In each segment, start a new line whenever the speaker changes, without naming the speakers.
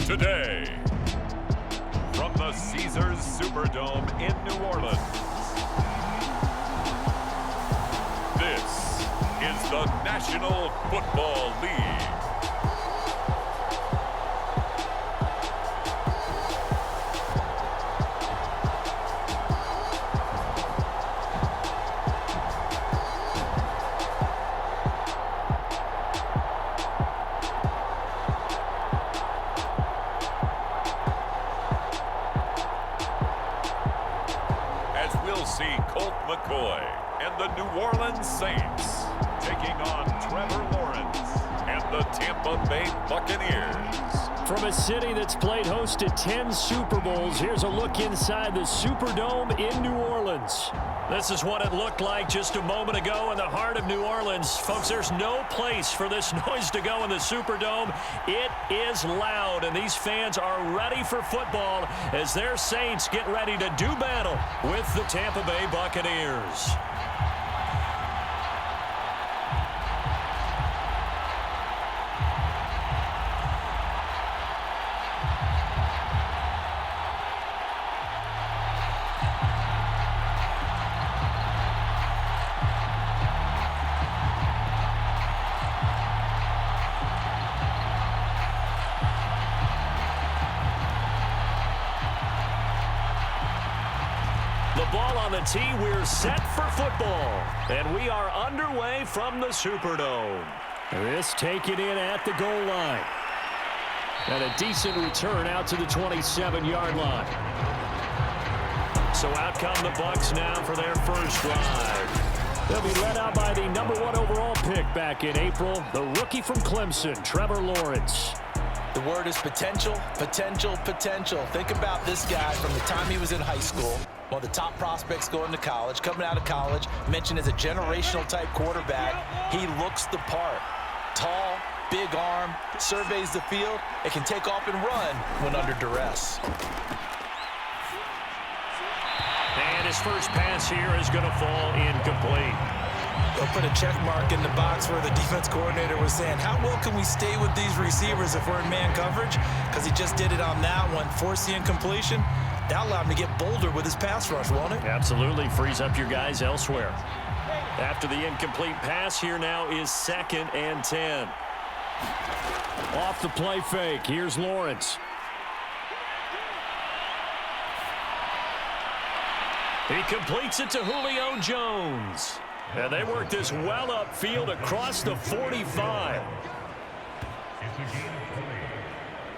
Today, from the Caesars Superdome in New Orleans, this is the National Football League. And the New Orleans Saints taking on Trevor Lawrence and the Tampa Bay Buccaneers.
From a city that's played host to 10 Super Bowls, here's a look inside the Superdome in New Orleans. This is what it looked like just a moment ago in the heart of New Orleans. Folks, there's no place for this noise to go in the Superdome. It is loud, and these fans are ready for football as their Saints get ready to do battle with the Tampa Bay Buccaneers. The ball on the tee, we're set for football. And we are underway from the Superdome. This taken in at the goal line. And a decent return out to the 27-yard line. So out come the Bucs now for their first drive. They'll be led out by the #1 overall pick back in April, the rookie from Clemson, Trevor Lawrence.
The word is potential, potential, potential. Think about this guy from the time he was in high school, one of the top prospects going to college, coming out of college, mentioned as a generational type quarterback. He looks the part. Tall, big arm, surveys the field, and can take off and run when under duress.
And his first pass here is going to fall incomplete.
They'll put a check mark in the box where the defense coordinator was saying, how well can we stay with these receivers if we're in man coverage? Because he just did it on that one, forced the incompletion. That allowed him to get bolder with his pass rush, won't it?
Absolutely, frees up your guys elsewhere. After the incomplete pass, here now is 2nd and 10. Off the play fake, here's Lawrence. He completes it to Julio Jones. And they work this well upfield across the 45.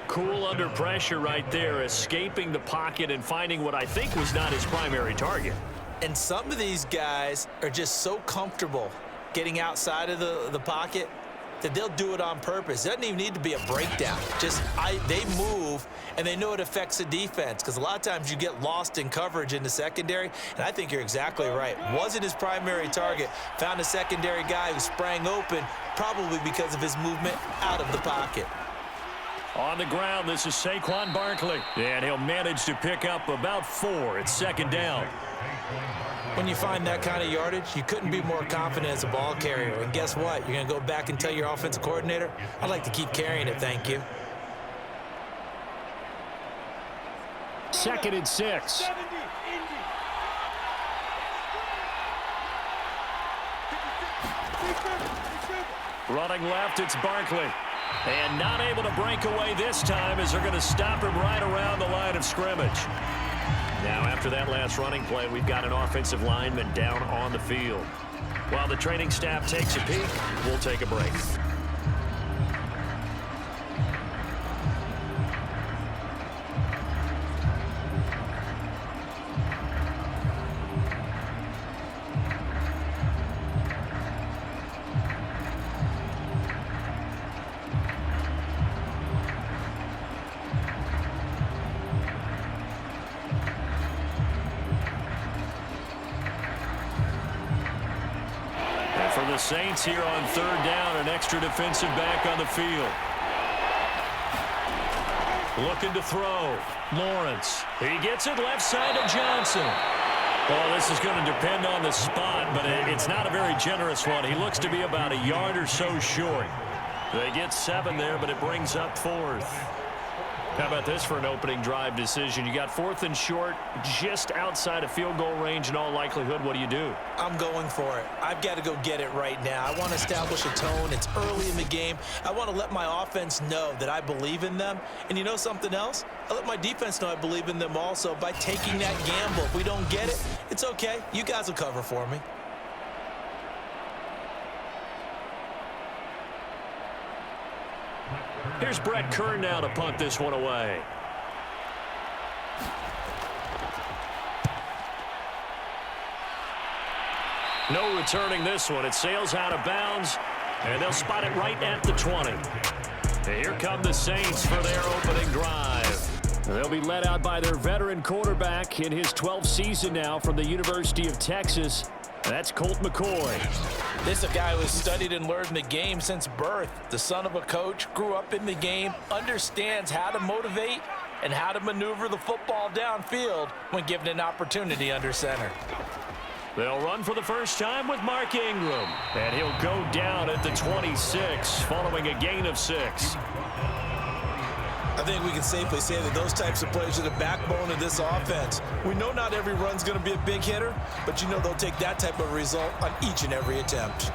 Cool under pressure right there, escaping the pocket and finding what I think was not his primary target.
And some of these guys are just so comfortable getting outside of the pocket that they'll do it on purpose. It doesn't even need to be a breakdown. They move, and they know it affects the defense, because a lot of times you get lost in coverage in the secondary, and I think you're exactly right. Wasn't his primary target. Found a secondary guy who sprang open, probably because of his movement out of the pocket.
On the ground, this is Saquon Barkley, and he'll manage to pick up about 4. It's 2nd down.
When you find that kind of yardage, you couldn't be more confident as a ball carrier. And guess what? You're going to go back and tell your offensive coordinator, I'd like to keep carrying it, thank you.
2nd and 6. Running left, it's Barkley. And not able to break away this time as they're going to stop him right around the line of scrimmage. Now, after that last running play, we've got an offensive lineman down on the field. While the training staff takes a peek, we'll take a break. For the Saints here on 3rd down, an extra defensive back on the field. Looking to throw. Lawrence. He gets it left side to Johnson. Well, this is going to depend on the spot, but it's not a very generous one. He looks to be about a yard or so short. They get 7 there, but it brings up 4th. How about this for an opening drive decision? You got 4th and short, just outside of field goal range in all likelihood. What do?
I'm going for it. I've got to go get it right now. I want to establish a tone. It's early in the game. I want to let my offense know that I believe in them. And you know something else? I let my defense know I believe in them also by taking that gamble. If we don't get it, it's okay. You guys will cover for me.
Here's Brett Kern now to punt this one away. No returning this one. It sails out of bounds, and they'll spot it right at the 20. And here come the Saints for their opening drive. They'll be led out by their veteran quarterback in his 12th season now from the University of Texas. That's Colt McCoy.
This is a guy who has studied and learned the game since birth. The son of a coach, grew up in the game, understands how to motivate and how to maneuver the football downfield when given an opportunity under center.
They'll run for the first time with Mark Ingram. And he'll go down at the 26 following a gain of 6.
I think we can safely say that those types of plays are the backbone of this offense. We know not every run's going to be a big hitter, but you know they'll take that type of result on each and every attempt.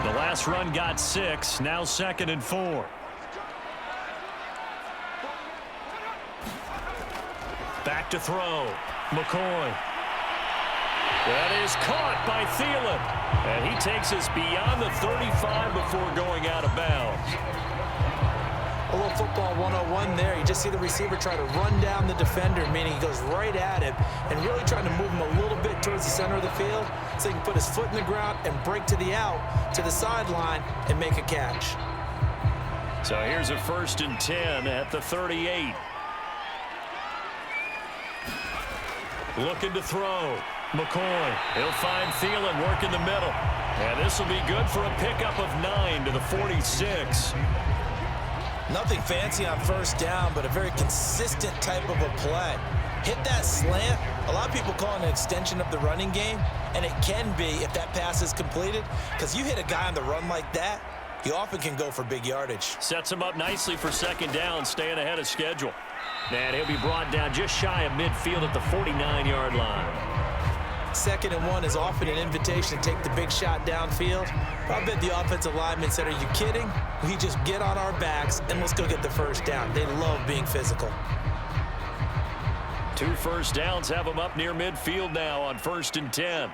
The last run got 6, now 2nd and 4. Back to throw. McCoy. That is caught by Thielen. And he takes us beyond the 35 before going out of bounds.
A little football 101 there. You just see the receiver try to run down the defender, meaning he goes right at him and really trying to move him a little bit towards the center of the field so he can put his foot in the ground and break to the out, to the sideline, and make a catch.
So here's a 1st and 10 at the 38. Looking to throw. McCoy. He'll find Thielen working the middle. And this will be good for a pickup of 9 to the 46.
Nothing fancy on first down, but a very consistent type of a play. Hit that slant. A lot of people call it an extension of the running game, and it can be if that pass is completed, because you hit a guy on the run like that, you often can go for big yardage.
Sets him up nicely for 2nd down, staying ahead of schedule. And he'll be brought down just shy of midfield at the 49-yard line.
2nd and 1 is often an invitation to take the big shot downfield. I bet the offensive linemen said, are you kidding? We just get on our backs and let's go get the first down. They love being physical.
2 first downs have them up near midfield now on 1st and 10.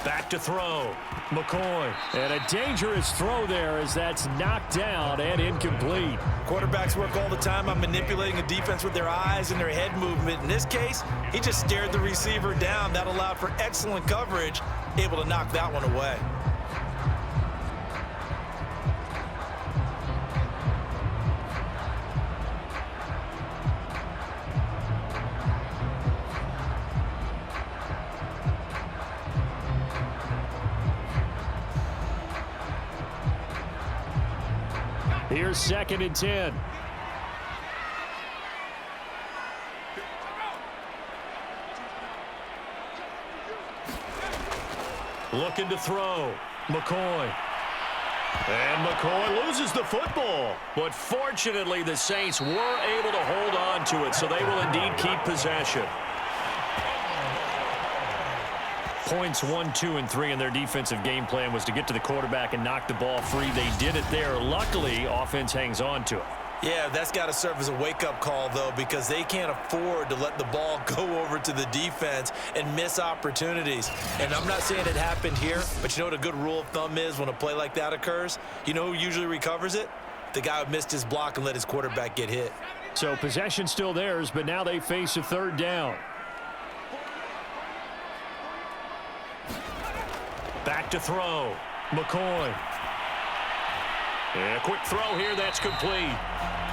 Back to throw. McCoy. And a dangerous throw there as that's knocked down and incomplete.
Quarterbacks work all the time on manipulating a defense with their eyes and their head movement. In this case, he just stared the receiver down. That allowed for excellent coverage, able to knock that one away.
Here's 2nd and 10. Looking to throw. McCoy. And McCoy loses the football. But fortunately, the Saints were able to hold on to it, so they will indeed keep possession. Points 1, 2, and 3 in their defensive game plan was to get to the quarterback and knock the ball free. They did it there. Luckily, offense hangs on to it.
Yeah, that's got to serve as a wake-up call, though, because they can't afford to let the ball go over to the defense and miss opportunities. And I'm not saying it happened here, but you know what a good rule of thumb is when a play like that occurs? You know who usually recovers it? The guy who missed his block and let his quarterback get hit.
So possession still theirs, but now they face a 3rd down. Back to throw. McCoy. And a quick throw here, that's complete.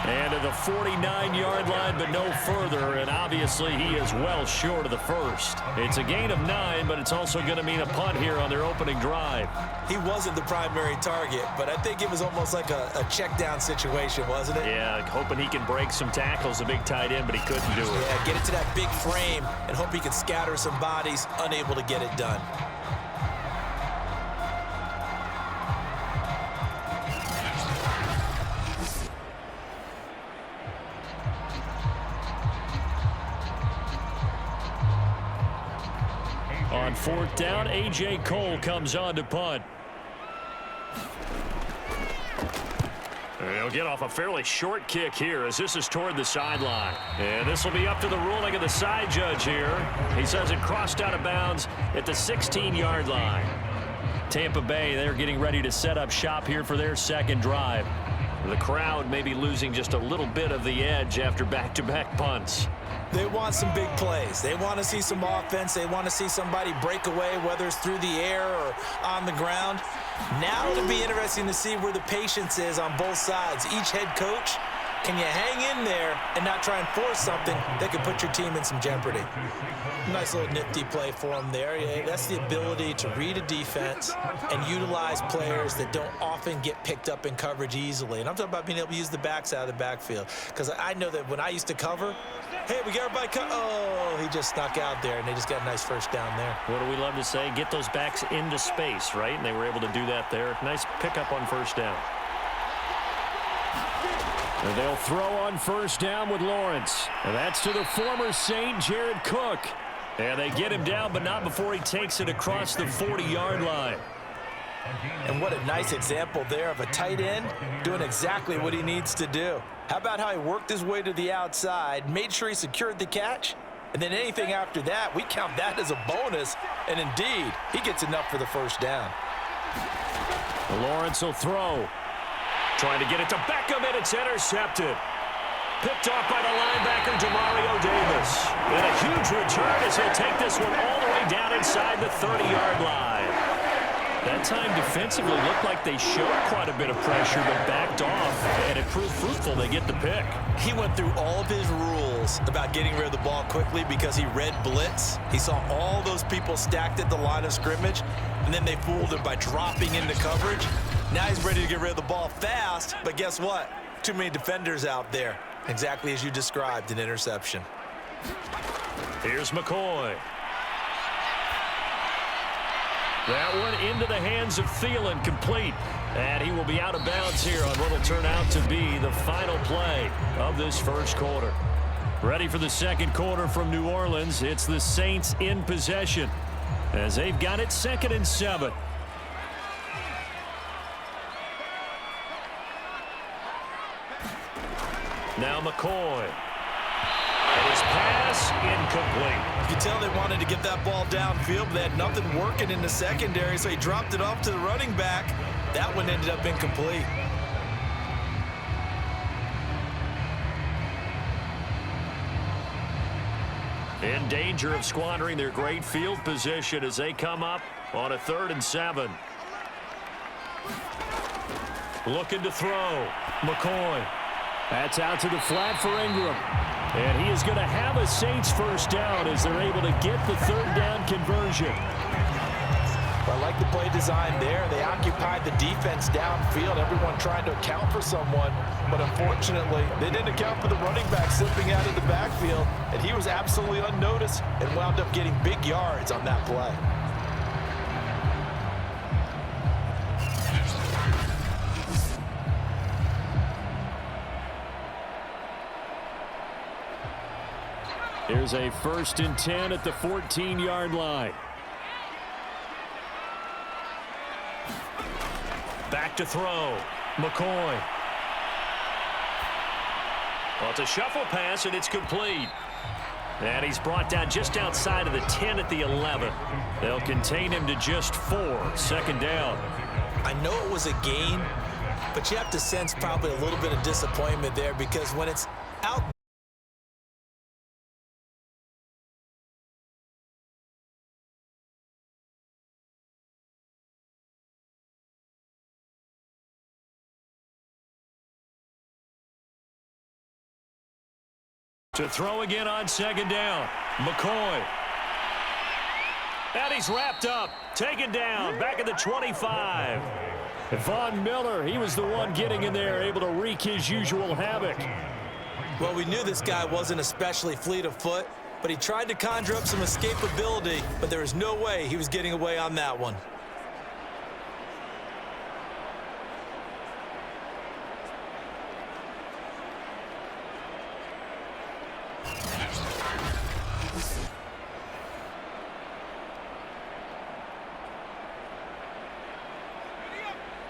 And to the 49-yard line, but no further. And obviously, he is well short of the first. It's a gain of 9, but it's also going to mean a punt here on their opening drive.
He wasn't the primary target, but I think it was almost like a check down situation, wasn't it?
Yeah, hoping he can break some tackles, a big tight end, but he couldn't do it.
Yeah, get it to that big frame and hope he can scatter some bodies, unable to get it done.
On fourth down, A.J. Cole comes on to punt. He'll get off a fairly short kick here as this is toward the sideline. And this will be up to the ruling of the side judge here. He says it crossed out of bounds at the 16-yard line. Tampa Bay, they're getting ready to set up shop here for their second drive. The crowd may be losing just a little bit of the edge after back-to-back punts.
They want some big plays. They want to see some offense. They want to see somebody break away, whether it's through the air or on the ground. Now it'll be interesting to see where the patience is on both sides. Each head coach, can you hang in there and not try and force something that could put your team in some jeopardy? Nice little nifty play for him there. Yeah, that's the ability to read a defense and utilize players that don't often get picked up in coverage easily. And I'm talking about being able to use the backs out of the backfield. Because I know that when I used to cover, hey, we got everybody oh, he just snuck out there, and they just got a nice first down there.
What do we love to say? Get those backs into space, right? And they were able to do that there. Nice pickup on first down. And they'll throw on first down with Lawrence. And that's to the former Saint, Jared Cook. And they get him down, but not before he takes it across the 40-yard line.
And what a nice example there of a tight end doing exactly what he needs to do. How about how he worked his way to the outside, made sure he secured the catch, and then anything after that, we count that as a bonus. And indeed, he gets enough for the first down.
Lawrence will throw. Trying to get it to Beckham, and it's intercepted. Picked off by the linebacker, Demario Davis. And a huge return as he'll take this one all the way down inside the 30-yard line. That time defensively looked like they showed quite a bit of pressure, but backed off, and it proved fruitful. They get the pick.
He went through all of his rules about getting rid of the ball quickly because he read blitz. He saw all those people stacked at the line of scrimmage, and then they fooled him by dropping into coverage. Now he's ready to get rid of the ball fast, but guess what? Too many defenders out there. Exactly as you described, an interception.
Here's McCoy. That one into the hands of Thielen, complete. And he will be out of bounds here on what will turn out to be the final play of this first quarter. Ready for the second quarter from New Orleans. It's the Saints in possession as they've got it 2nd and 7. Now McCoy. And his pass incomplete.
You can tell they wanted to get that ball downfield, but they had nothing working in the secondary, so he dropped it off to the running back. That one ended up incomplete.
In danger of squandering their great field position as they come up on a 3rd and 7. Looking to throw. McCoy. That's out to the flat for Ingram. And he is going to have a Saints first down as they're able to get the 3rd down conversion.
I like the play design there. They occupied the defense downfield, everyone trying to account for someone. But unfortunately, they didn't account for the running back slipping out of the backfield. And he was absolutely unnoticed and wound up getting big yards on that play.
Here's a 1st and 10 at the 14-yard line. Back to throw. McCoy. Well, it's a shuffle pass, and it's complete. And he's brought down just outside of the 10 at the 11. They'll contain him to just 4. 2nd down.
I know it was a gain, but you have to sense probably a little bit of disappointment there because when it's out
To throw again on second down. McCoy. And he's wrapped up. Taken down. Back at the 25. Von Miller, he was the one getting in there, able to wreak his usual havoc.
Well, we knew this guy wasn't especially fleet of foot, but he tried to conjure up some escapability, but there was no way he was getting away on that one.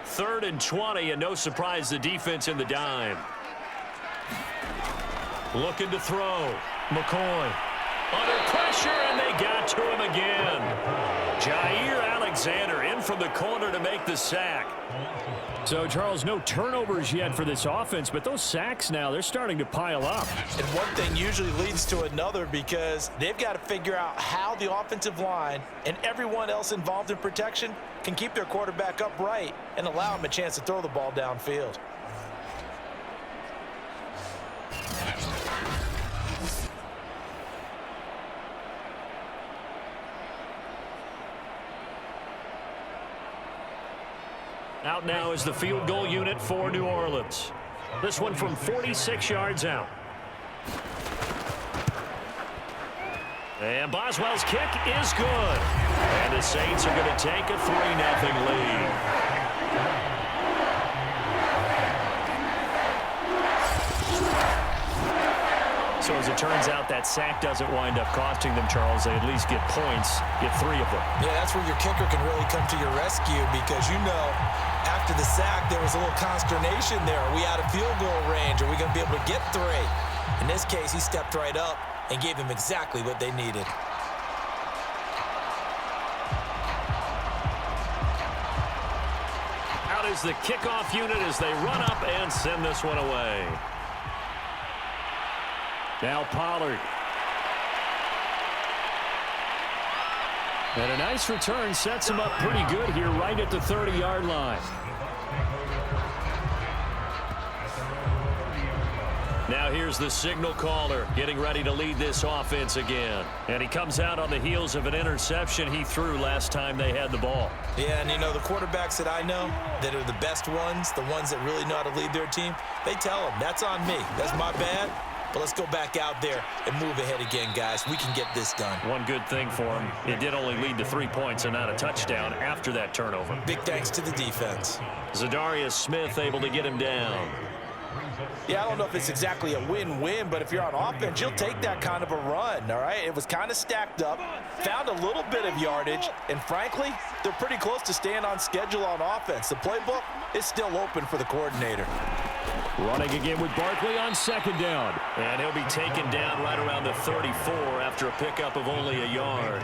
Third and 20, and no surprise, the defense in the dime. Looking to throw. McCoy. Under pressure, and they got to him again. Jair Alexander in from the corner to make the sack.
So, Charles, no turnovers yet for this offense, but those sacks now, they're starting to pile up.
And one thing usually leads to another because they've got to figure out how the offensive line and everyone else involved in protection can keep their quarterback upright and allow him a chance to throw the ball downfield.
Out now is the field goal unit for New Orleans. This one from 46 yards out. And Boswell's kick is good. And the Saints are going to take a 3-0 lead. So as it turns out, that sack doesn't wind up costing them, Charles. They at least get points, get 3 of them.
Yeah, that's where your kicker can really come to your rescue because, you know, after the sack, there was a little consternation there. Are we out of field goal range? Are we going to be able to get 3? In this case, he stepped right up and gave them exactly what they needed.
Out is the kickoff unit as they run up and send this one away. Now Pollard.
And a nice return sets him up pretty good here right at the 30-yard line.
Now here's the signal caller getting ready to lead this offense again. And he comes out on the heels of an interception he threw last time they had the ball.
Yeah, and you know, the quarterbacks that I know that are the best ones, the ones that really know how to lead their team, they tell them, that's on me. That's my bad. But let's go back out there and move ahead again, guys. We can get this done.
One good thing for him, it did only lead to 3 points and not a touchdown after that turnover.
Big thanks to the defense.
Zadarius Smith able to get him down.
Yeah, I don't know if it's exactly a win-win, but if you're on offense, you'll take that kind of a run, all right? It was kind of stacked up, found a little bit of yardage, and frankly, they're pretty close to staying on schedule on offense. The playbook is still open for the coordinator.
Running again with Barkley on second down.
And he'll be taken down right around the 34 after a pickup of only a yard.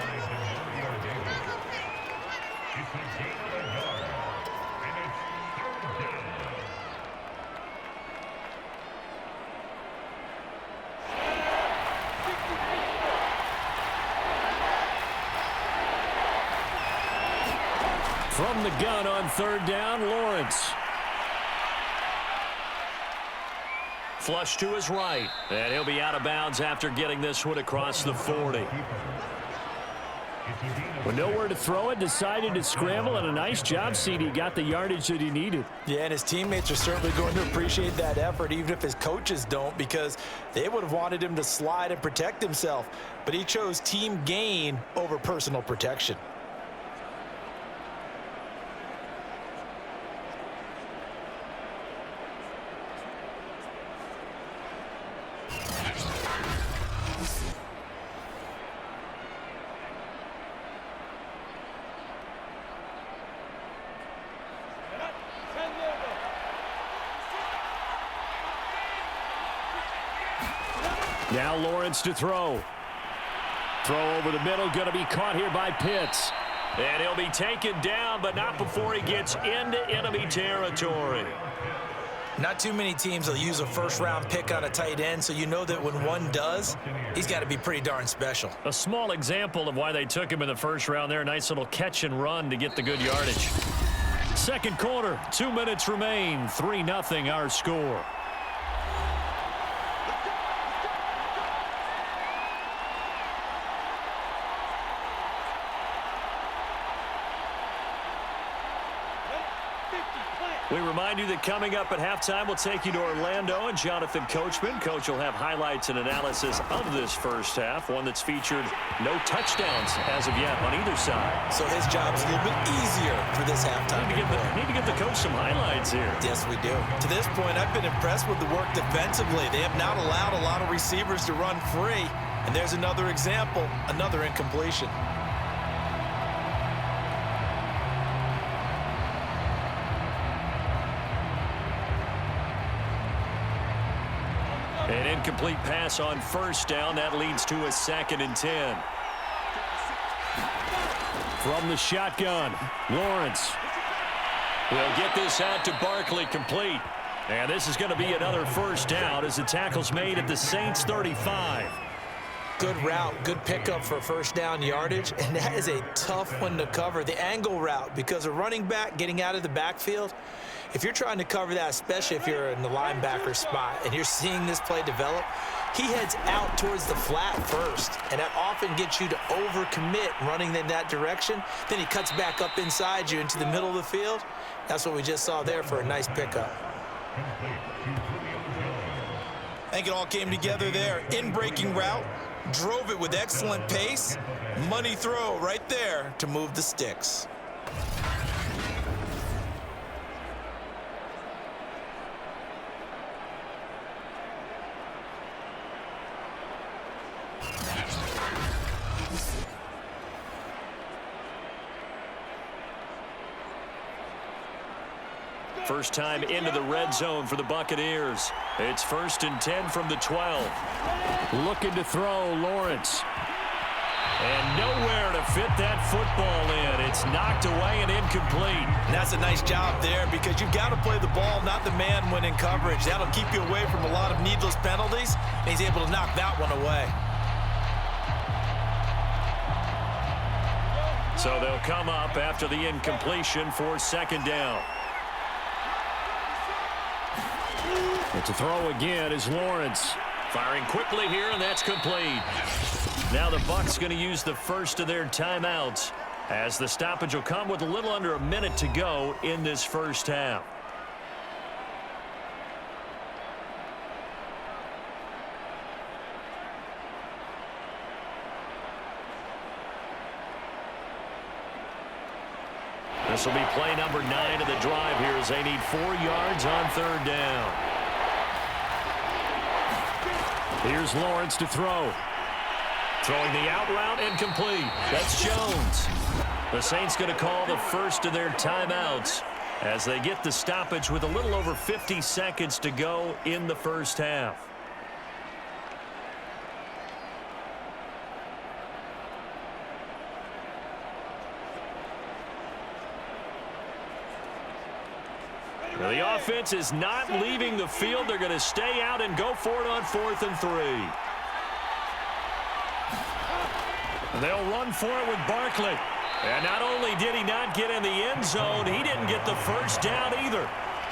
From the gun on third down, Lawrence.
Flush to his right, and he'll be out of bounds after getting this one across the 40.
With nowhere to throw it, decided to scramble, and a nice job, CD. Got the yardage that he needed.
Yeah, and his teammates are certainly going to appreciate that effort, even if his coaches don't, because they would have wanted him to slide and protect himself. But he chose team gain over personal protection.
Now Lawrence to throw. Throw over the middle, going to be caught here by Pitts.
And he'll be taken down, but not before he gets into enemy territory.
Not too many teams will use a first-round pick on a tight end, so you know that when one does, he's got to be pretty darn special.
A small example of why they took him in the first round there. Nice little catch and run to get the good yardage.
Second quarter, 2 minutes remain. 3-0 our score.
that coming up at halftime, we'll take you to Orlando and Jonathan Coachman. Coach will have highlights and analysis of this first half, one that's featured no touchdowns as of yet on either side.
So his job's a little bit easier for this halftime.
Need to get the coach some highlights here.
Yes, we do. To this point, I've been impressed with the work defensively. They have not allowed a lot of receivers to run free. And there's another example, another incompletion.
An incomplete pass on first down. That leads to a 2nd and 10.
From the shotgun, Lawrence.
We'll get this out to Barkley, complete. And this is going to be another first down as the tackle's made at the Saints 35.
Good route, good pickup for first down yardage, and that is a tough one to cover. The angle route, because a running back getting out of the backfield, if you're trying to cover that, especially if you're in the linebacker spot and you're seeing this play develop, he heads out towards the flat first, and that often gets you to overcommit running in that direction. Then he cuts back up inside you into the middle of the field. That's what we just saw there for a nice pickup. I think it all came together there. In-breaking route, drove it with excellent pace. Money throw right there to move the sticks.
First time into the red zone for the Buccaneers. It's 1st and 10 from the 12.
Looking to throw, Lawrence.
And nowhere to fit that football in. It's knocked away and incomplete.
And that's a nice job there, because you've got to play the ball, not the man when in coverage. That'll keep you away from a lot of needless penalties, and he's able to knock that one away.
So they'll come up after the incompletion for 2nd down.
But to throw again is Lawrence.
Firing quickly here, and that's complete. Now the Bucs going to use the first of their timeouts, as the stoppage will come with a little under a minute to go in this first half. This will be play number 9 of the drive here as they need 4 yards on 3rd down.
Here's Lawrence to throw.
Throwing the out route, incomplete. That's Jones. The Saints going to call the first of their timeouts as they get the stoppage with a little over 50 seconds to go in the first half. Well, the offense is not leaving the field. They're going to stay out and go for it on 4th and 3. And they'll run for it with Barkley. And not only did he not get in the end zone, he didn't get the first down either.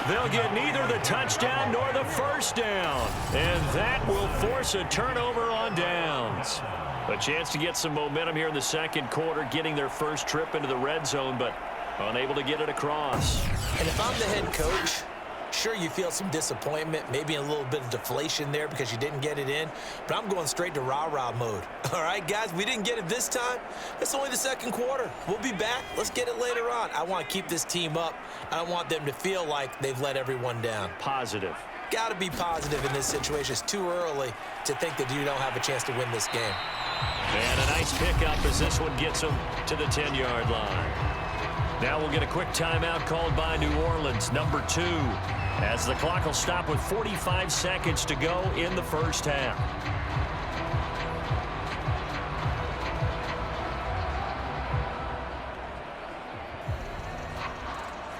They'll get neither the touchdown nor the first down. And that will force a turnover on downs. A chance to get some momentum here in the second quarter, getting their first trip into the red zone, but unable to get it across.
And if I'm the head coach, sure, you feel some disappointment, maybe a little bit of deflation there because you didn't get it in, but I'm going straight to rah-rah mode. All right, guys, we didn't get it this time. It's only the second quarter. We'll be back. Let's get it later on. I want to keep this team up. I don't want them to feel like they've let everyone down.
Positive.
Got to be positive in this situation. It's too early to think that you don't have a chance to win this game.
And a nice pickup as this one gets them to the 10-yard line. Now we'll get a quick timeout called by New Orleans, number 2, as the clock will stop with 45 seconds to go in the first half.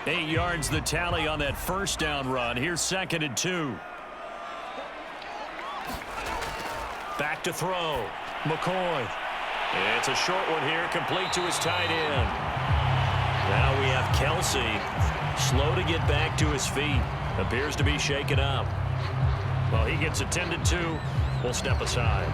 Eight yards the tally on that first down run. Here's 2nd and 2. Back to throw. McCoy. It's a short one here, complete to his tight end. Now we have Kelsey, slow to get back to his feet. Appears to be shaken up. Well, he gets attended to. We'll step aside.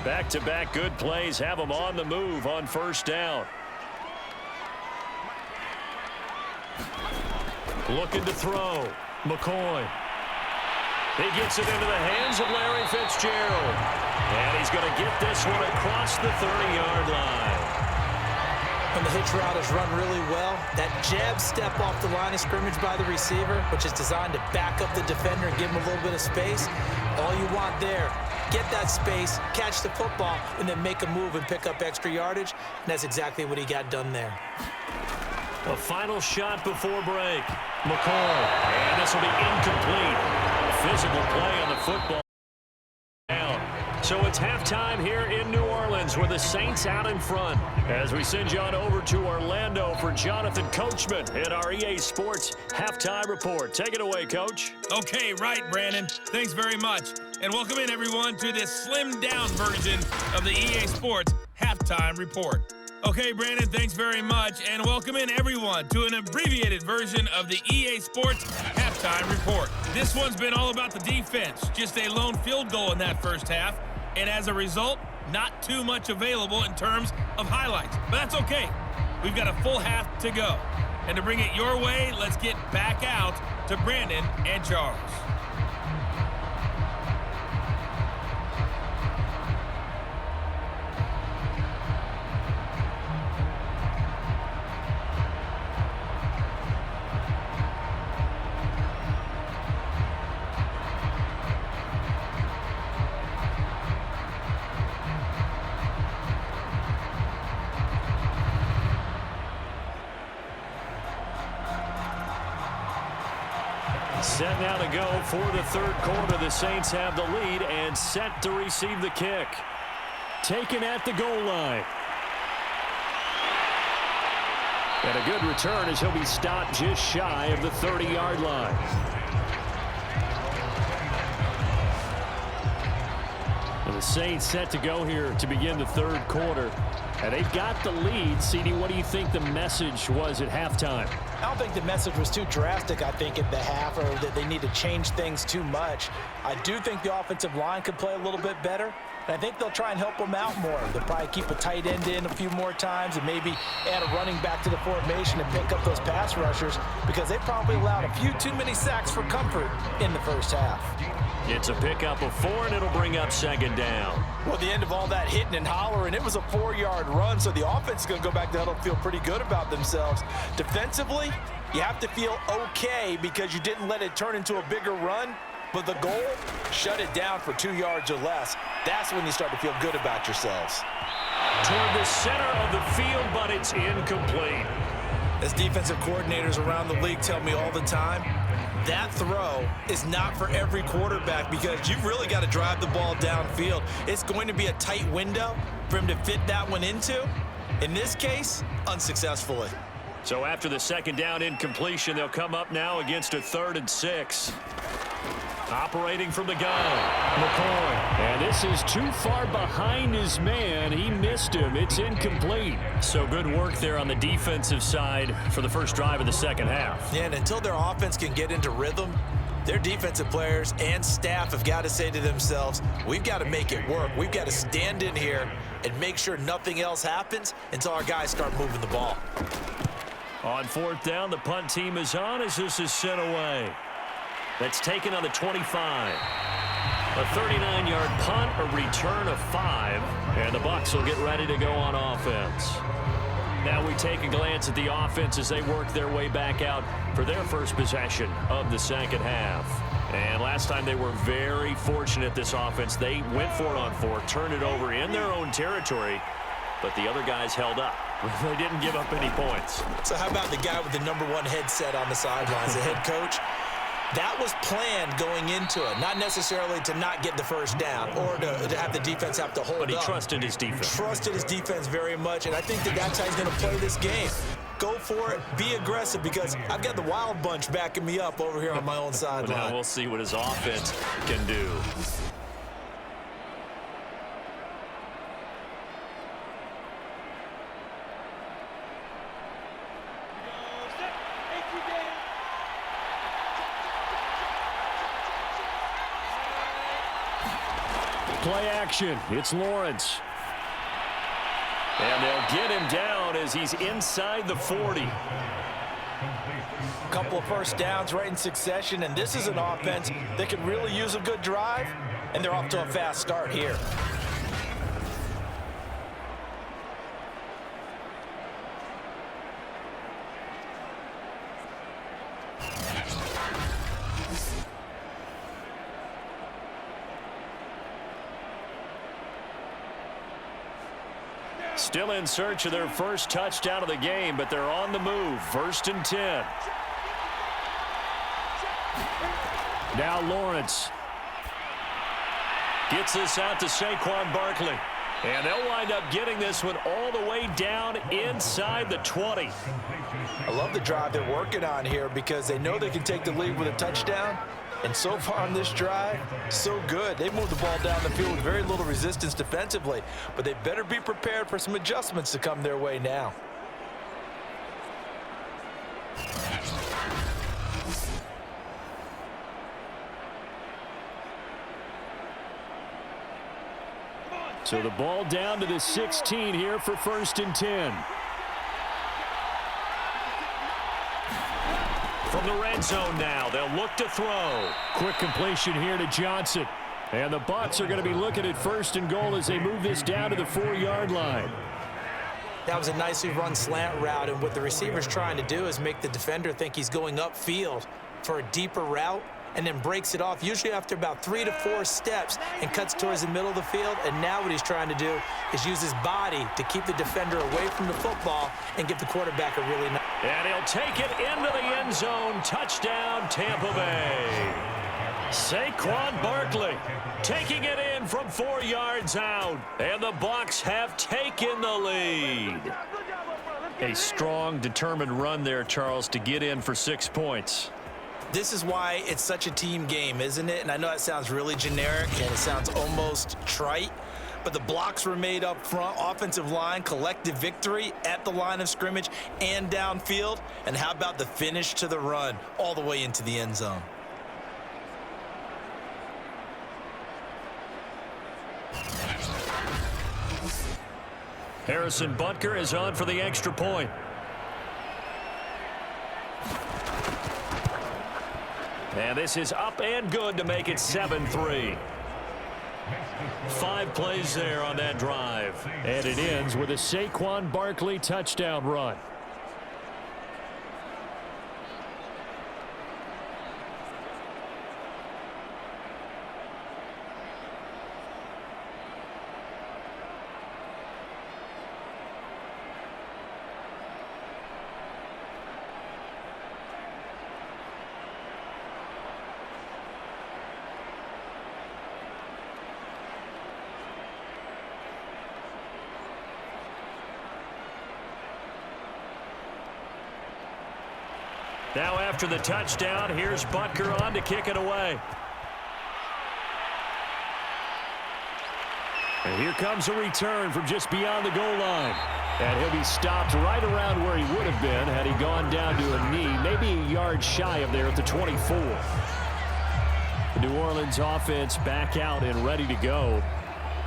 Back-to-back good plays have them on the move on first down. Looking to throw. McCoy. He gets it into the hands of Larry Fitzgerald. And he's going to get this one across the 30-yard line.
When the hitch route is run really well, that jab step off the line of scrimmage by the receiver, which is designed to back up the defender and give him a little bit of space, all you want there, get that space, catch the football, and then make a move and pick up extra yardage. And that's exactly what he got done there.
A final shot before break. McCoy. And this will be incomplete. Physical play on the football. So it's halftime here in New Orleans with the Saints out in front. As we send you on over to Orlando for Jonathan Coachman at our EA Sports Halftime Report. Take it away, Coach.
Okay, right, Brandon. Thanks very much. And welcome in, everyone, to this slimmed-down version of the EA Sports Halftime Report. Okay, Brandon, thanks very much. And welcome in, everyone, to an abbreviated version of the EA Sports Halftime Report. This one's been all about the defense. Just a lone field goal in that first half. And as a result, not too much available in terms of highlights. But that's okay. We've got a full half to go. And to bring it your way, let's get back out to Brandon and Charles.
Set now to go for the third quarter. The Saints have the lead and set to receive the kick. Taken at the goal line. And a good return as he'll be stopped just shy of the 30-yard line. And the Saints set to go here to begin the third quarter. And they've got the lead. CD, what do you think the message was at halftime?
I don't think the message was too drastic, I think, at the half, or that they need to change things too much. I do think the offensive line could play a little bit better, and I think they'll try and help them out more. They'll probably keep a tight end in a few more times and maybe add a running back to the formation and pick up those pass rushers, because they probably allowed a few too many sacks for comfort in the first half.
It's a pickup of 4, and it'll bring up second down.
Well, at the end of all that hitting and hollering, it was a 4-yard run, so the offense is going to go back to huddle and feel pretty good about themselves. Defensively, you have to feel okay because you didn't let it turn into a bigger run, but the goal, shut it down for 2 yards or less. That's when you start to feel good about yourselves.
Toward the center of the field, but it's incomplete.
As defensive coordinators around the league tell me all the time, that throw is not for every quarterback because you've really got to drive the ball downfield. It's going to be a tight window for him to fit that one into. In this case, unsuccessfully.
So after the second down incompletion, they'll come up now against a 3rd and 6. Operating from the gun, McCoy. And this is too far behind his man. He missed him. It's incomplete. So good work there on the defensive side for the first drive of the second half.
Yeah, and until their offense can get into rhythm, their defensive players and staff have got to say to themselves, we've got to make it work. We've got to stand in here and make sure nothing else happens until our guys start moving the ball.
On 4th down, the punt team is on as this is sent away. That's taken on the 25. A 39-yard punt, a return of 5, and the Bucs will get ready to go on offense. Now we take a glance at the offense as they work their way back out for their first possession of the second half. And last time they were very fortunate, this offense. They went for it on 4, turned it over in their own territory, but the other guys held up. They didn't give up any points.
So how about the guy with the #1 headset on the sidelines, the head coach? That was planned going into it, not necessarily to not get the first down or to have the defense have to hold up.
But he trusted his defense.
Trusted his defense very much, and I think that's how he's going to play this game. Go for it, be aggressive, because I've got the Wild Bunch backing me up over here on my own sideline.
Now we'll see what his offense can do.
Play action. It's Lawrence. And they'll get him down as he's inside the 40.
A couple of first downs right in succession, and this is an offense that could really use a good drive, and they're off to a fast start here.
Still in search of their first touchdown of the game, but they're on the move. 1st and 10. Now Lawrence gets this out to Saquon Barkley. And they'll wind up getting this one all the way down inside the 20.
I love the drive they're working on here because they know they can take the lead with a touchdown. And so far on this drive, so good. They moved the ball down the field with very little resistance defensively, but they better be prepared for some adjustments to come their way now.
So the ball down to the 16 here for 1st and 10. From the red zone now, they'll look to throw. Quick completion here to Johnson. And the Bucs are going to be looking at 1st and goal as they move this down to the 4-yard line.
That was a nicely run slant route, and what the receiver's trying to do is make the defender think he's going upfield for a deeper route, and then breaks it off, usually after about 3 to 4 steps, and cuts towards the middle of the field. And now what he's trying to do is use his body to keep the defender away from the football and give the quarterback a really nice...
And he'll take it into the end zone. Touchdown, Tampa Bay. Saquon Barkley taking it in from 4 yards out. And the Bucs have taken the lead. A strong, determined run there, Charles, to get in for 6 points.
This is why it's such a team game, isn't it? And I know it sounds really generic and it sounds almost trite, but the blocks were made up front, offensive line, collective victory at the line of scrimmage and downfield. And how about the finish to the run all the way into the end zone?
Harrison Butker is on for the extra point. And this is up and good to make it 7-3. 5 plays there on that drive. And it ends with a Saquon Barkley touchdown run. Now after the touchdown, here's Butker on to kick it away. And here comes a return from just beyond the goal line. And he'll be stopped right around where he would have been had he gone down to a knee, maybe a yard shy of there at the 24. The New Orleans offense back out and ready to go.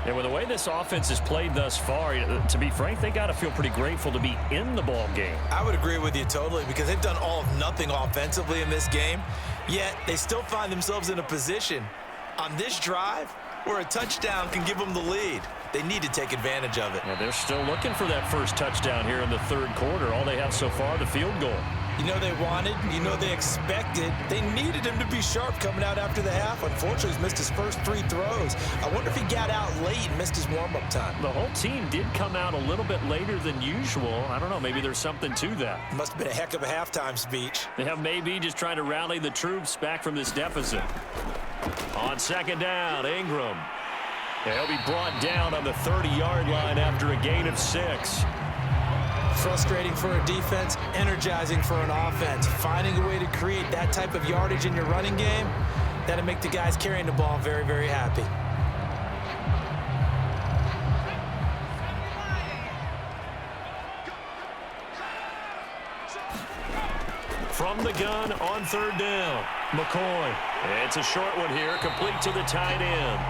And with the way this offense has played thus far, to be frank, they got to feel pretty grateful to be in the ball game.
I would agree with you totally because they've done all of nothing offensively in this game, yet they still find themselves in a position on this drive where a touchdown can give them the lead. They need to take advantage of it.
Yeah, they're still looking for that first touchdown here in the 3rd quarter. All they have so far, the field goal.
You know they wanted, you know they expected. They needed him to be sharp coming out after the half. Unfortunately, he's missed his first 3 throws. I wonder if he got out late and missed his warm-up time.
The whole team did come out a little bit later than usual. I don't know, maybe there's something to that.
Must have been a heck of a halftime speech.
Yeah, maybe just trying to rally the troops back from this deficit. On 2nd down, Ingram. He'll be brought down on the 30-yard line after a gain of 6.
Frustrating for a defense, energizing for an offense. Finding a way to create that type of yardage in your running game, that'll make the guys carrying the ball very, very happy.
From the gun on 3rd down.
McCoy. It's a short one here, complete to the tight end.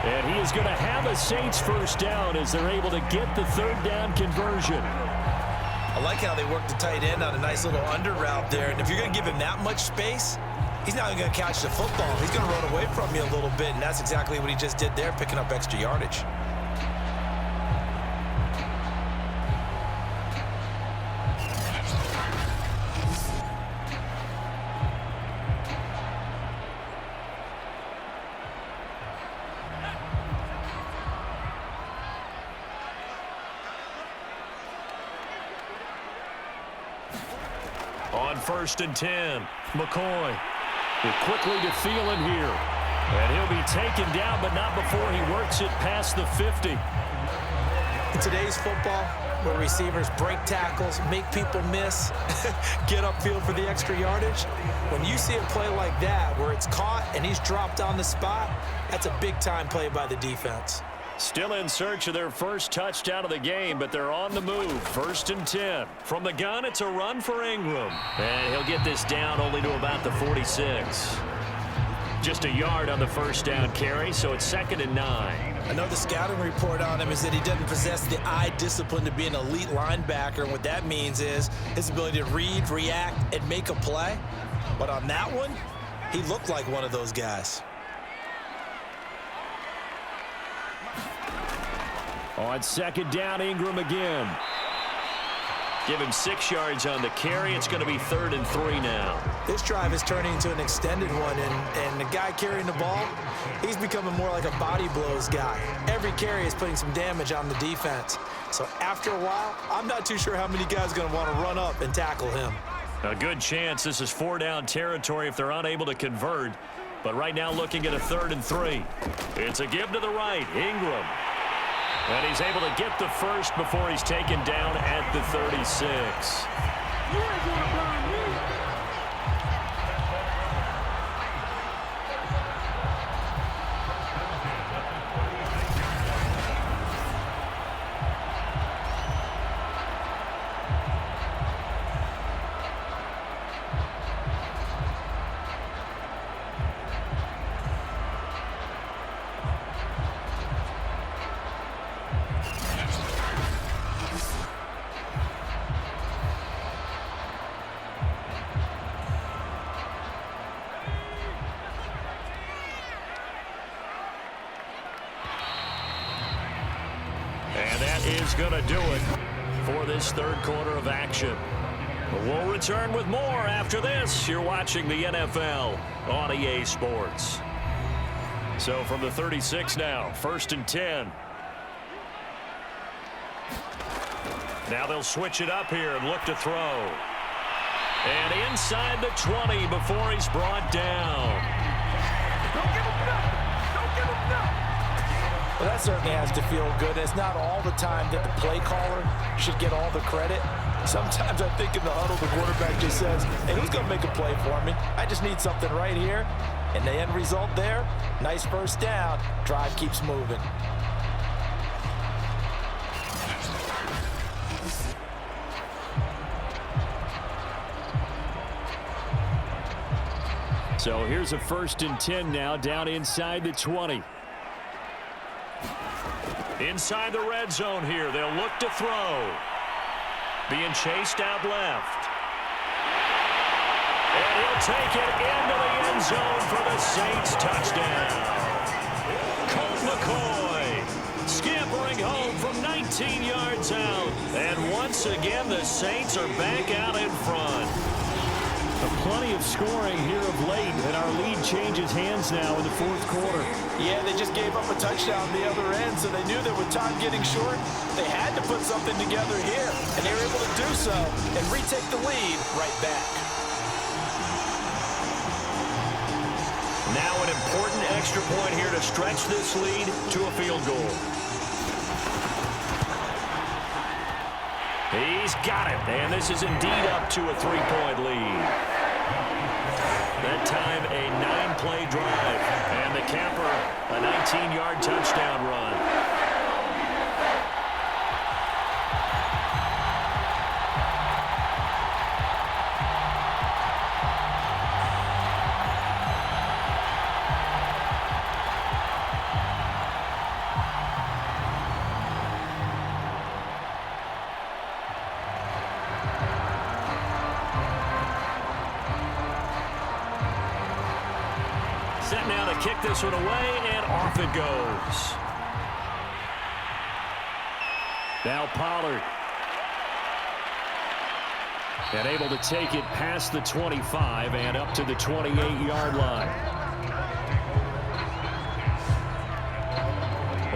And he is going to have a Saints first down as they're able to get the third down conversion.
I like how they work the tight end on a nice little under route there. And if you're going to give him that much space, he's not even going to catch the football. He's going to run away from you a little bit, and that's exactly what he just did there, picking up extra yardage.
On 1st and 10, McCoy. Quickly to Thielen here. And he'll be taken down, but not before he works it past the 50.
In today's football, where receivers break tackles, make people miss, get upfield for the extra yardage, when you see a play like that where it's caught and he's dropped on the spot, that's a big-time play by the defense.
Still in search of their first touchdown of the game, but they're on the move. 1st and 10. From the gun, it's a run for Ingram. And he'll get this down only to about the 46. Just a yard on the first down carry, so it's 2nd and 9.
Another scouting report on him is that he doesn't possess the eye discipline to be an elite linebacker. And what that means is his ability to read, react, and make a play. But on that one, he looked like one of those guys.
On 2nd down, Ingram again. Give him 6 yards on the carry. It's going to be 3rd and 3 now.
This drive is turning into an extended one, and the guy carrying the ball, he's becoming more like a body blows guy. Every carry is putting some damage on the defense. So after a while, I'm not too sure how many guys are going to want to run up and tackle him.
A good chance this is 4-down territory if they're unable to convert. But right now looking at a 3rd and 3. It's a give to the right, Ingram. And he's able to get the first before he's taken down at the 36.
You ain't gonna blind me.
And that is going to do it for this 3rd quarter of action. We'll return with more after this. You're watching the NFL on EA Sports. So from the 36 now, 1st and 10. Now they'll switch it up here and look to throw. And inside the 20 before he's brought down.
Don't give him nothing. Don't give him nothing.
Well, that certainly has to feel good. It's not all the time that the play caller should get all the credit. Sometimes I think in the huddle, the quarterback just says, hey, who's going to make a play for me? I just need something right here. And the end result there, nice first down. Drive keeps moving.
So here's a 1st and 10 now, down inside the 20. Inside the red zone here, they'll look to throw. Being chased out left. And he'll take it into the end zone for the Saints touchdown. Colt McCoy scampering home from 19 yards out. And once again, the Saints are back out in front.
Plenty of scoring here of late, and our lead changes hands now in the 4th quarter.
Yeah, they just gave up a touchdown the other end, so they knew that with time getting short, they had to put something together here, and they were able to do so and retake the lead right back.
Now an important extra point here to stretch this lead to a field goal. He's got it, and this is indeed up to a 3-point lead. That time a 9-play drive, and the camper a 19-yard touchdown run. now to kick this one away, and off it goes. Now Pollard. And able to take it past the 25 and up to the 28-yard line.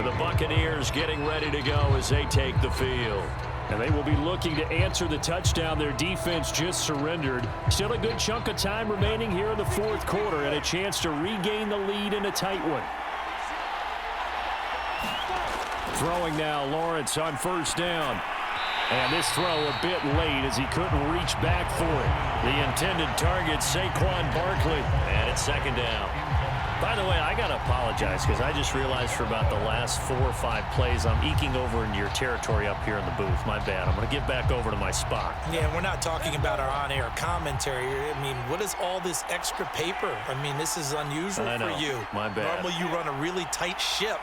The Buccaneers getting ready to go as they take the field. And they will be looking to answer the touchdown their defense just surrendered. Still a good chunk of time remaining here in the fourth quarter and a chance to regain the lead in a tight one. Throwing now, Lawrence on first down. And this throw a bit late as he couldn't reach back for it. The intended target, Saquon Barkley. And it's second down. By the way, I got to apologize because I just realized for about the last 4 or 5 plays, I'm eking over into your territory up here in the booth. My bad. I'm going to get back over to my spot.
Yeah, we're not talking about our on-air commentary. I mean, what is all this extra paper? I mean, this is unusual for you.
My bad.
Normally you run a really tight ship.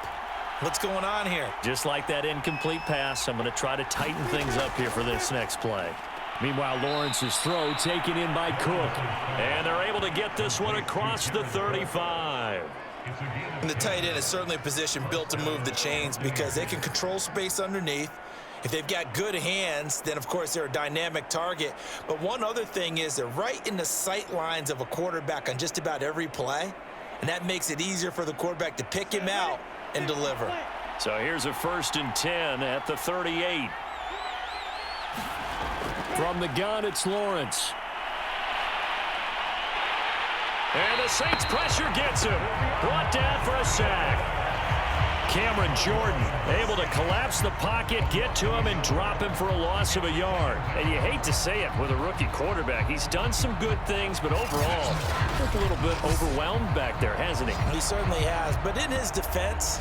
What's going on here?
Just like that incomplete pass, I'm going to try to tighten things up here for this next play. Meanwhile, Lawrence's throw taken in by Cook. And they're able to get this one across the 35.
And the tight end is certainly a position built to move the chains because they can control space underneath. If they've got good hands, then, of course, they're a dynamic target. But one other thing is they're right in the sight lines of a quarterback on just about every play. And that makes it easier for the quarterback to pick him out and deliver.
So here's a 1st and 10 at the 38. From the gun, it's Lawrence. And the Saints pressure gets him. Brought down for a sack. Cameron Jordan able to collapse the pocket, get to him, and drop him for a loss of a yard. And you hate to say it with a rookie quarterback. He's done some good things, but overall, looked a little bit overwhelmed back there, hasn't he?
He certainly has. But in his defense,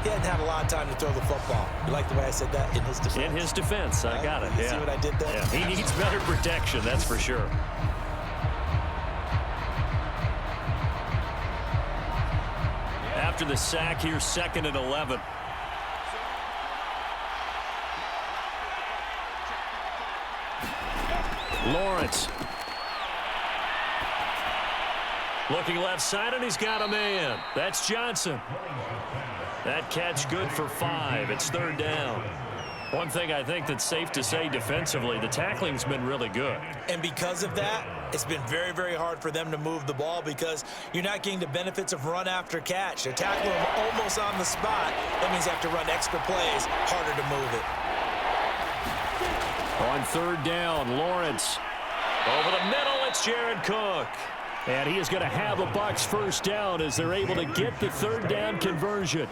he hadn't had a lot of time to throw the football. You like the way I said that? In his defense.
In his defense. I got it.
You see what I did there?
Yeah, he needs better protection, that's for sure. After the sack, here's 2nd and 11. Lawrence. Looking left side, and he's got a man. That's Johnson. That catch good for 5. It's 3rd down. One thing I think that's safe to say defensively, the tackling's been really good.
And because of that, it's been very, very hard for them to move the ball because you're not getting the benefits of run after catch. They're tackling them almost on the spot. That means they have to run extra plays, harder to move it.
On 3rd down, Lawrence. Over the middle, it's Jared Cook. And he is going to have a Bucs 1st down as they're able to get the 3rd down conversion.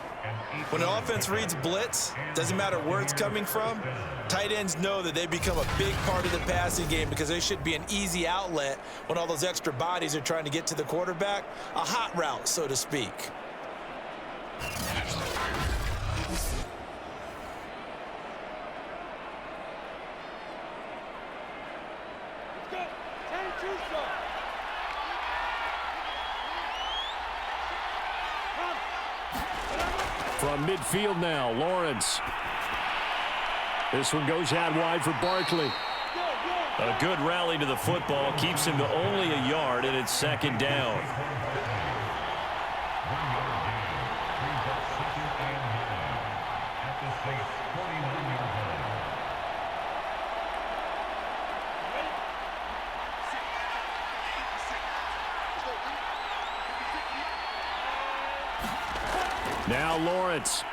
When an offense reads blitz, doesn't matter where it's coming from, tight ends know that they become a big part of the passing game because they should be an easy outlet when all those extra bodies are trying to get to the quarterback. A hot route, so to speak.
From midfield now, Lawrence. This one goes out wide for Barkley. A good rally to the football keeps him to only a yard, and it's 2nd down. Now Lawrence.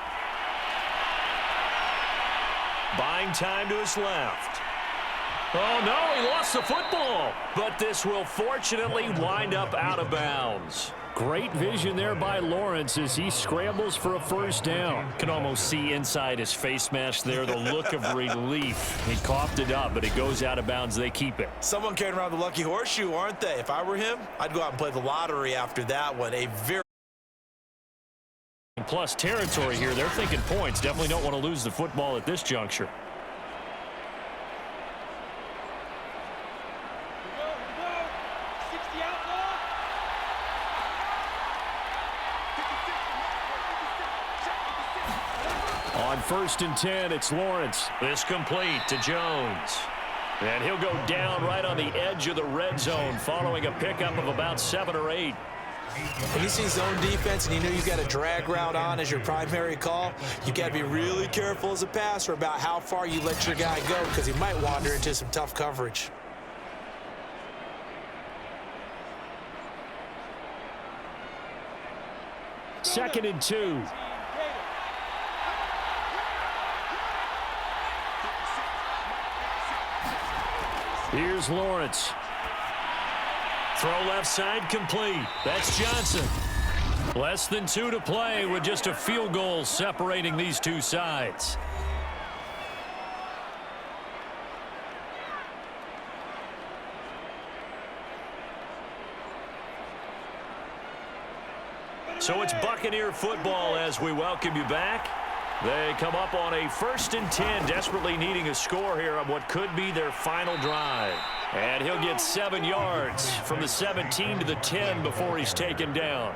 Buying time to his left. Oh, no, he lost the football. But this will fortunately wind up out of bounds. Great vision there by Lawrence as he scrambles for a 1st down. Can almost see inside his face mask there the look of relief. He coughed it up, but it goes out of bounds. They keep it.
Someone carrying around the lucky horseshoe, aren't they? If I were him, I'd go out and play the lottery after that one. A very
plus territory here. They're thinking points. Definitely don't want to lose the football at this juncture. On 1st and 10, it's Lawrence. This complete to Jones. And he'll go down right on the edge of the red zone following a pickup of about 7 or 8.
When you see zone defense and you know you've got a drag route on as your primary call, you got to be really careful as a passer about how far you let your guy go because he might wander into some tough coverage.
Second and 2. Here's Lawrence.
Throw left side complete. That's Johnson. Less than 2 to play with just a field goal separating these two sides. So it's Buccaneer football as we welcome you back. They come up on a 1st and 10, desperately needing a score here on what could be their final drive. And he'll get 7 yards from the 17 to the 10 before he's taken down.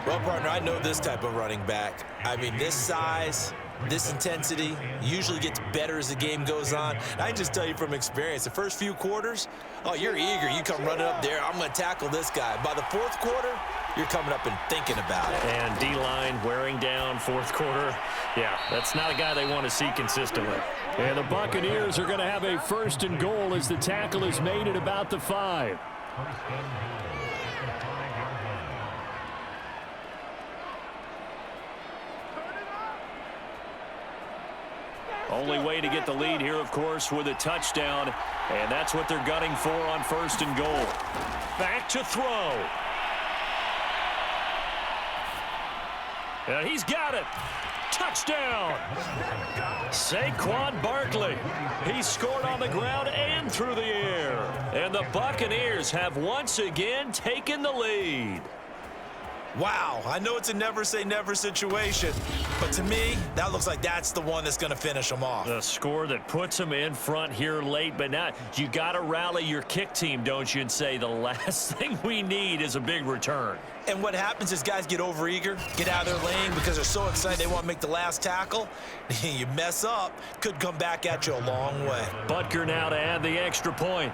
Well, partner, I know this type of running back. I mean, this size, this intensity usually gets better as the game goes on. I can just tell you from experience, the first few quarters, oh, you're eager. You come running up there, I'm going to tackle this guy. By the 4th quarter, you're coming up and thinking about it.
And D-line wearing down 4th quarter. Yeah, that's not a guy they want to see consistently.
And the Buccaneers are going to have a 1st and goal as the tackle is made at about the 5.
Only way to get the lead here, of course, with a touchdown. And that's what they're gunning for on 1st and goal. Back to throw. And he's got it. Touchdown. Saquon Barkley. He scored on the ground and through the air. And the Buccaneers have once again taken the lead.
Wow, I know it's a never-say-never situation, but to me, that looks like that's the one that's going to finish them off.
The score that puts them in front here late, but now you got to rally your kick team, don't you, and say the last thing we need is a big return.
And what happens is guys get overeager, get out of their lane because they're so excited they want to make the last tackle. You mess up, could come back at you a long way.
Butker now to add the extra point.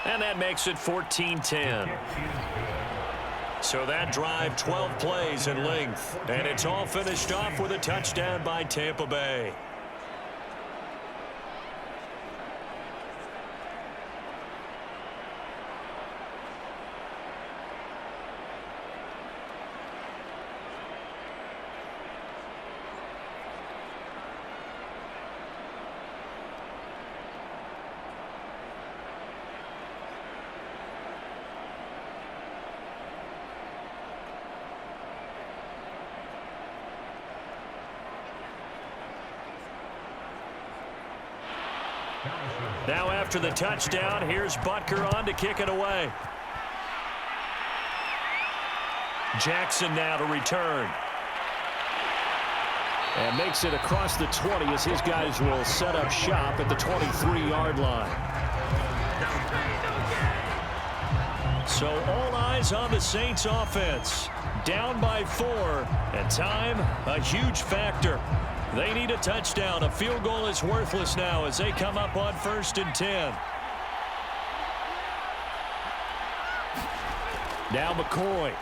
And that makes it 14-10. So that drive, 12 plays in length. And it's all finished off with a touchdown by Tampa Bay. Now after the touchdown, here's Butker on to kick it away. Jackson now to return.
And makes it across the 20 as his guys will set up shop at the 23-yard line.
So all eyes on the Saints offense. Down by 4, and time a huge factor. They need a touchdown. A field goal is worthless now as they come up on 1st and 10.
Now McCoy.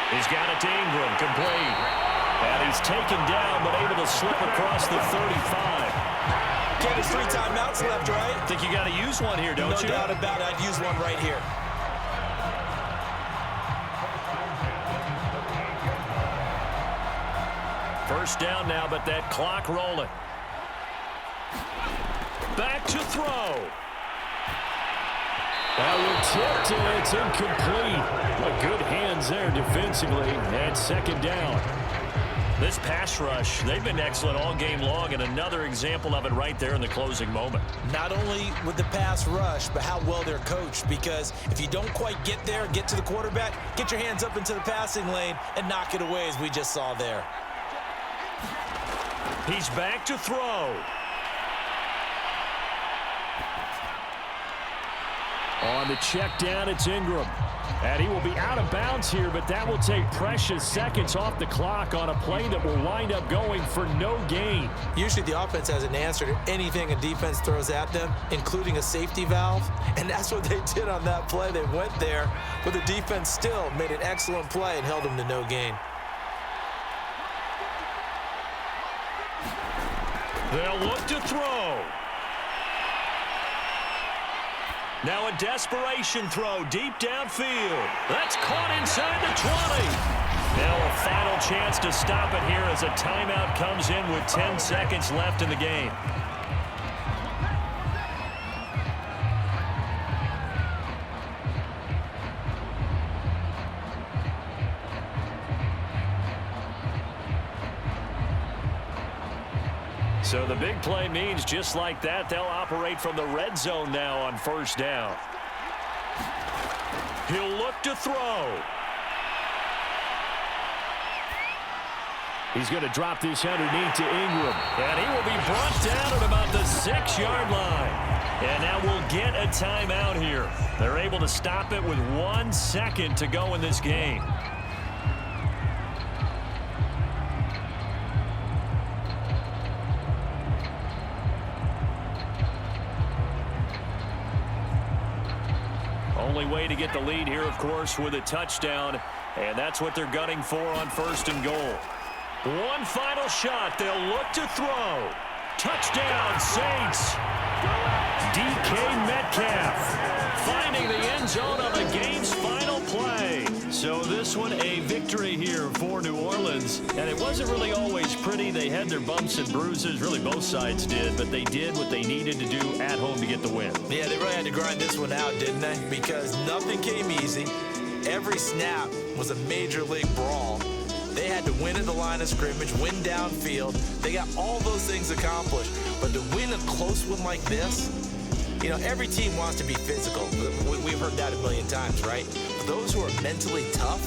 He's got it to Ingram, complete. And he's taken down, but able to slip across the 35.
Get his 3 timeouts left, right?
I think you got to use one here, don't you?
No doubt about it. I'd use one right here.
First down now, but that clock rolling. Back to throw.
That one tipped, and it's incomplete. But good hands there defensively, and 2nd down.
This pass rush, they've been excellent all game long, and another example of it right there in the closing moment.
Not only with the pass rush, but how well they're coached, because if you don't quite get there, get to the quarterback, get your hands up into the passing lane and knock it away as we just saw there.
He's back to throw.
On
On the check down, it's Ingram. And he will be out of bounds here, but that will take precious seconds off the clock on a play that will wind up going for no gain.
Usually the offense has an answer to anything a defense throws at them, including a safety valve. And that's what they did on that play. They went there, but the defense still made an excellent play and held them to no gain.
They'll look to throw. Now a desperation throw deep downfield. That's caught inside the 20. Now a final chance to stop it here as a timeout comes in with 10 seconds left in the game. So the big play means just like that, they'll operate from the red zone now on first down. He'll look to throw. He's going to drop this underneath to Ingram. And he will be brought down at about the 6-yard line. And now we'll get a timeout here. They're able to stop it with 1 second to go in this game. Only way to get the lead here, of course, with a touchdown, and that's what they're gunning for on first and goal. One final shot. They'll look to throw. Touchdown, Saints. DK Metcalf finding the end zone on the game's final play. So this one a victory here for New Orleans, and it wasn't really always pretty. They had their bumps and bruises, really both sides did, but they did what they needed to do at home to get the win.
Yeah, they really had to grind this one out, didn't they? Because nothing came easy. Every snap was a major league brawl. They had to win at the line of scrimmage, win downfield. They got all those things accomplished. But to win a close one like this, you know, every team wants to be physical. We've heard that a million times, right? But those who are mentally tough,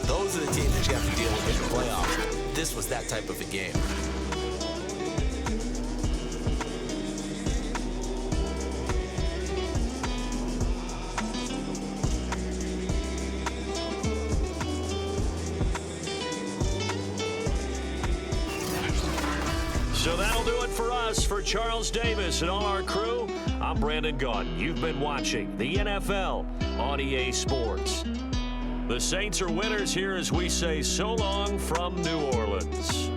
those are the teams that you have to deal with in the playoffs. This was that type of a game.
So that'll do it for us. For Charles Davis and all our crew, I'm Brandon Gaudin. You've been watching the NFL on EA Sports. The Saints are winners here as we say so long from New Orleans.